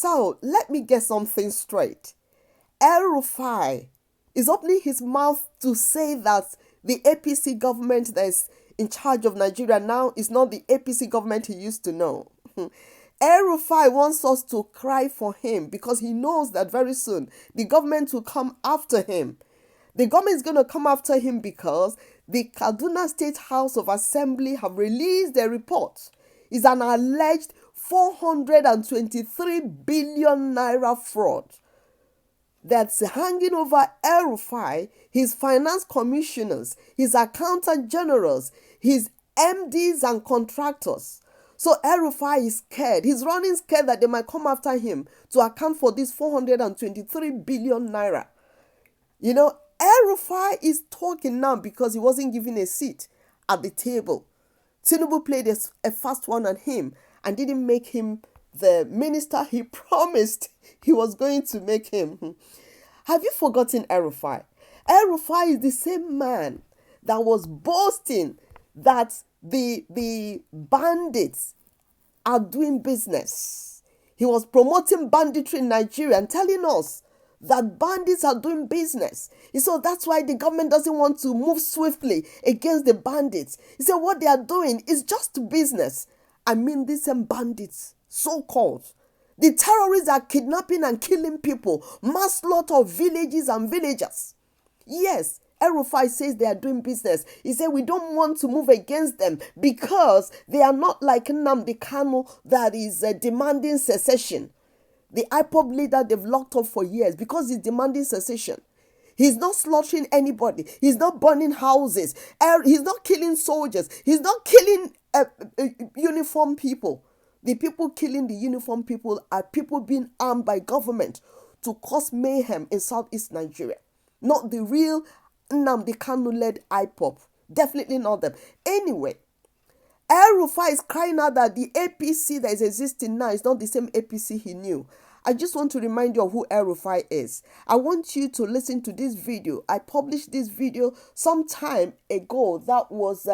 So let me get something straight. Rufai is opening his mouth to say that the APC government that is in charge of Nigeria now is not the APC government he used to know. Rufai wants us to cry for him because he knows that very soon the government will come after him. The government is going to come after him because the Kaduna State House of Assembly have released a report. It's an alleged 423 billion naira fraud that's hanging over Rufai, his finance commissioners, his accountant generals, his MDs and contractors. So Rufai is scared. He's running scared that they might come after him to account for this 423 billion naira. You know, Rufai is talking now because he wasn't given a seat at the table. Tinubu played a fast one on him and didn't make him the minister he promised he was going to make him. Have you forgotten Rufai? Rufai is the same man that was boasting that the bandits are doing business. He was promoting banditry in Nigeria and telling us that bandits are doing business. So that's why the government doesn't want to move swiftly against the bandits. He said what they are doing is just business. I mean, these same bandits, so-called. The terrorists are kidnapping and killing people, mass slaughter of villages and villagers. Yes, Rufai says they are doing business. He said we don't want to move against them because they are not like Nnamdi Kanu that is demanding secession. The IPOB leader they've locked up for years because he's demanding secession. He's not slaughtering anybody. He's not burning houses. He's not killing soldiers. He's not killing uniformed people. The people killing the uniformed people are people being armed by government to cause mayhem in southeast Nigeria. Not the real Nnamdi Kanu-led IPOB. Definitely not them. Anyway, Rufai is crying out that the APC that is existing now is not the same APC he knew. I just want to remind you of who Rufai is. I want you to listen to this video. I published this video some time ago. That was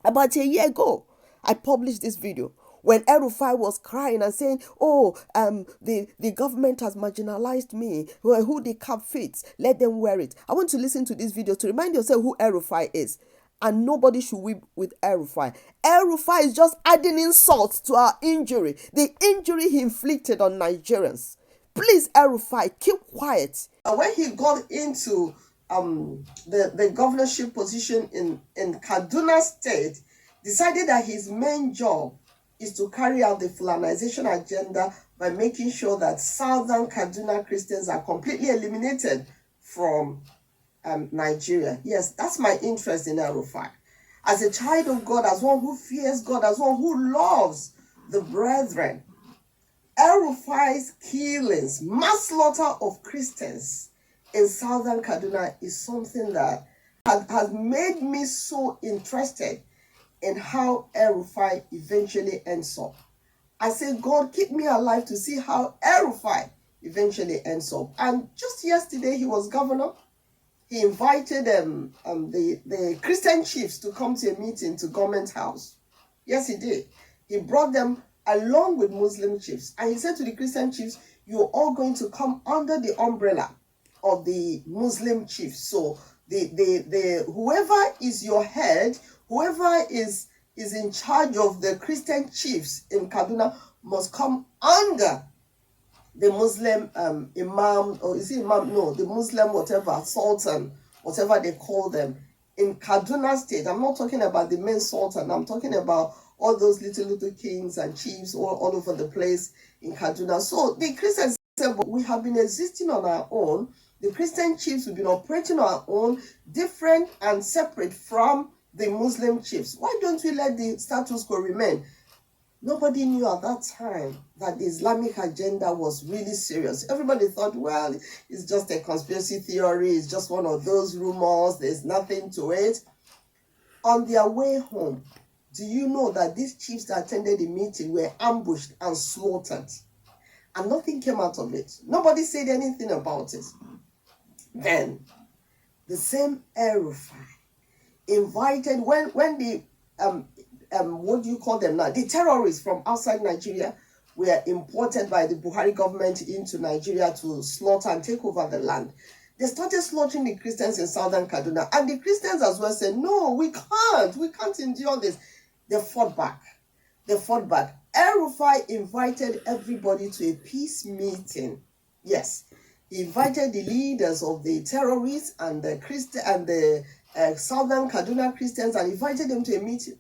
about a year ago. I published this video when Rufai was crying and saying, the government has marginalized me. Well, who the cap fits, let them wear it. I want to listen to this video to remind yourself who Rufai is. And nobody should weep with Rufai. Rufai is just adding insult to our injury. The injury he inflicted on Nigerians. Please, Rufai, keep quiet. When he got into the governorship position in Kaduna State, decided that his main job is to carry out the Fulanization agenda by making sure that southern Kaduna Christians are completely eliminated from Nigeria. Yes, that's my interest in Rufai. As a child of God, as one who fears God, as one who loves the brethren, Rufai's killings, mass slaughter of Christians in southern Kaduna is something that has made me so interested in how Rufai eventually ends up. I say, God, keep me alive to see how Rufai eventually ends up. And just yesterday, he was governor. He invited the Christian chiefs to come to a meeting to Government House. Yes, he did. He brought them along with Muslim chiefs. And he said to the Christian chiefs, you're all going to come under the umbrella of the Muslim chiefs. So the whoever is your head, whoever is in charge of the Christian chiefs in Kaduna must come under the Muslim imam, or is it imam? No, the Muslim whatever, sultan, whatever they call them, in Kaduna State. I'm not talking about the main sultan. I'm talking about all those little kings and chiefs all over the place in Kaduna. So the Christians said, but we have been existing on our own. The Christian chiefs have been operating on our own, different and separate from the Muslim chiefs. Why don't we let the status quo remain? Nobody knew at that time that the Islamic agenda was really serious. Everybody thought, well, it's just a conspiracy theory. It's just one of those rumors. There's nothing to it. On their way home, do you know that these chiefs that attended the meeting were ambushed and slaughtered? And nothing came out of it. Nobody said anything about it. Then, the same Rufai invited, when the what do you call them now? The terrorists from outside Nigeria were imported by the Buhari government into Nigeria to slaughter and take over the land. They started slaughtering the Christians in southern Kaduna. And the Christians as well said, no, we can't endure this. They fought back. Rufai invited everybody to a peace meeting. Yes, he invited the leaders of the terrorists and the Christian and the southern Kaduna Christians, and invited them to a meeting.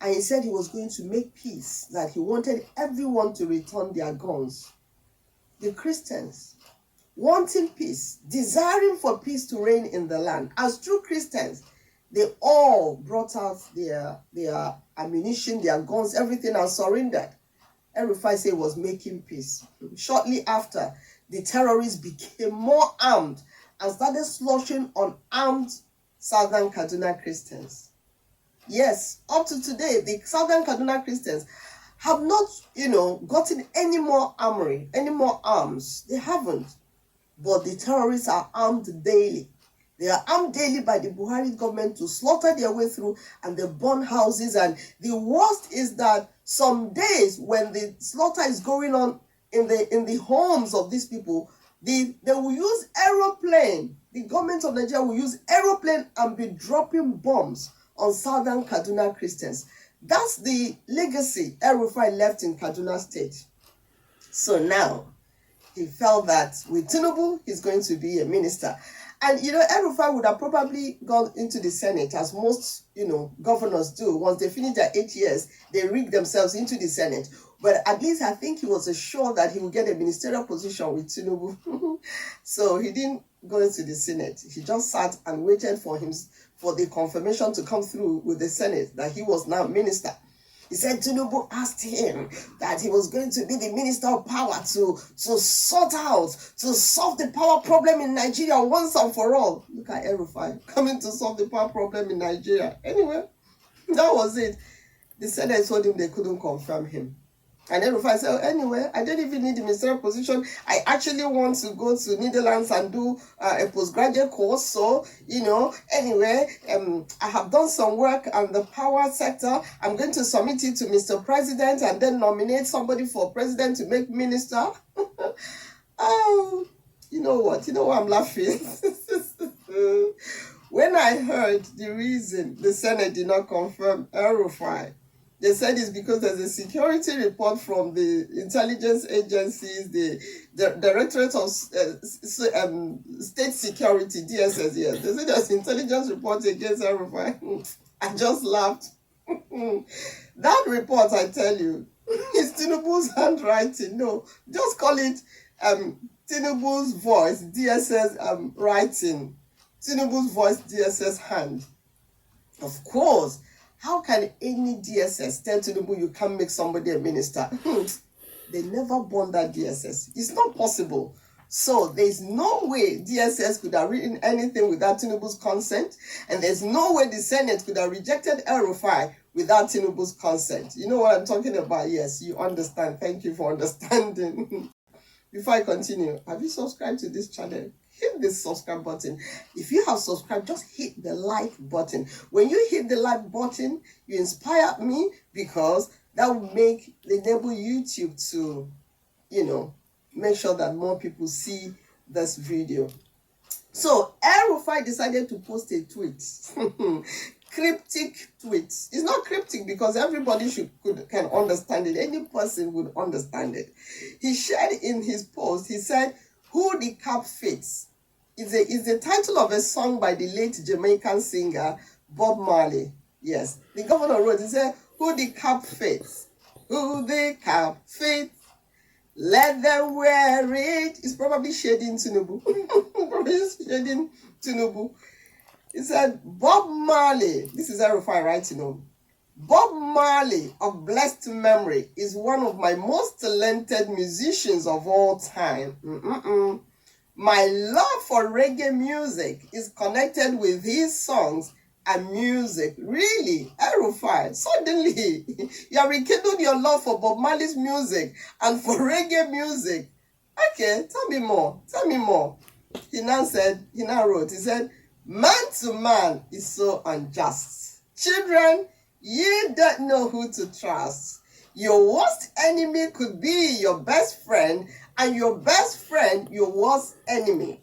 And he said he was going to make peace, that he wanted everyone to return their guns. The Christians, wanting peace, desiring for peace to reign in the land, as true Christians, they all brought out their ammunition, their guns, everything, and surrendered. Rufai said he was making peace. Shortly after, the terrorists became more armed and started slaughtering unarmed southern Kaduna Christians. Yes, up to today, the southern Kaduna Christians have not, gotten any more armory, any more arms. They haven't. But the terrorists are armed daily. They are armed daily by the Buhari government to slaughter their way through, and they burn houses. And the worst is that some days when the slaughter is going on in the homes of these people, they will use aeroplane. The government of Nigeria will use aeroplane and be dropping bombs on southern Kaduna Christians. That's the legacy Rufai left in Kaduna State. So now, he felt that with Tinubu, he's going to be a minister. And, Rufai would have probably gone into the Senate, as most, governors do. Once they finish their 8 years, they rig themselves into the Senate. But at least I think he was assured that he would get a ministerial position with Tinubu. So he didn't go into the Senate. He just sat and waited for the confirmation to come through with the Senate that he was now minister. He said Tinubu asked him that he was going to be the minister of power to sort out, to solve the power problem in Nigeria once and for all. Look at Rufai coming to solve the power problem in Nigeria. Anyway, that was it. The Senate told him they couldn't confirm him. And then Rufai said, anyway, I don't even need the ministerial position. I actually want to go to Netherlands and do a postgraduate course. So, anyway, I have done some work on the power sector. I'm going to submit it to Mr. President and then nominate somebody for president to make minister. Oh, you know what? You know why I'm laughing? When I heard the reason the Senate did not confirm Rufai, they said it's because there's a security report from the intelligence agencies, the Directorate of State Security, DSS, yes. They said there's intelligence report against Rufai. I just laughed. That report, I tell you, is Tinubu's handwriting. No, just call it Tinubu's voice, DSS writing. Tinubu's voice, DSS hand. Of course. How can any DSS tell Tinubu you can't make somebody a minister? They never born that DSS. It's not possible. So there's no way DSS could have written anything without Tinubu's consent, and there's no way the Senate could have rejected Rufai without Tinubu's consent. You know what I'm talking about? Yes, you understand. Thank you for understanding. Before I continue, have you subscribed to this channel? Hit this subscribe button. If you have subscribed, just hit the like button. When you hit the like button, you inspire me, because that will enable YouTube to, make sure that more people see this video. So Rufai decided to post a tweet. Cryptic tweet. It's not cryptic because everybody can understand it. Any person would understand it. He shared in his post, he said, "Who the cap fits" is the title of a song by the late Jamaican singer Bob Marley. Yes, the governor wrote, he said, "Who the cap fits, who the cap fits, let them wear it." It's probably shading Tinubu. Probably shading Tinubu. He said, Bob Marley, this is Rufai writing on. Bob Marley, of blessed memory, is one of my most talented musicians of all time. My love for reggae music is connected with his songs and music. Really, Rufai, suddenly you have rekindled your love for Bob Marley's music and for reggae music. Okay, tell me more. He now wrote, he said, "Man to man is so unjust. Children, ye don't know who to trust. Your worst enemy could be your best friend, and your best friend your worst enemy.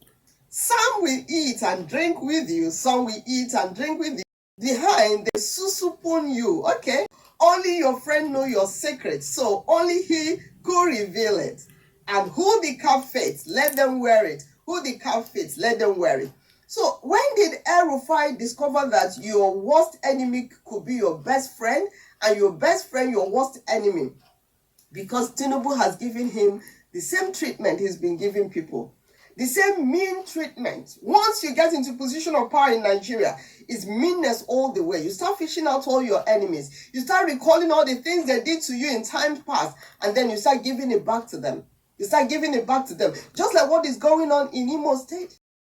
Some will eat and drink with you, some will eat and drink with you. Behind, they susupun you. Okay, only your friend know your secret, so only he could reveal it. And who the cap fits, let them wear it. Who the cap fits, let them wear it. So when did Rufai discover that your worst enemy could be your best friend, and your best friend your worst enemy? Because Tinubu has given him the same treatment he's been giving people. The same mean treatment. Once you get into position of power in Nigeria, it's meanness all the way. You start fishing out all your enemies. You start recalling all the things they did to you in times past, and then you start giving it back to them. You start giving it back to them. Just like what is going on in Imo State.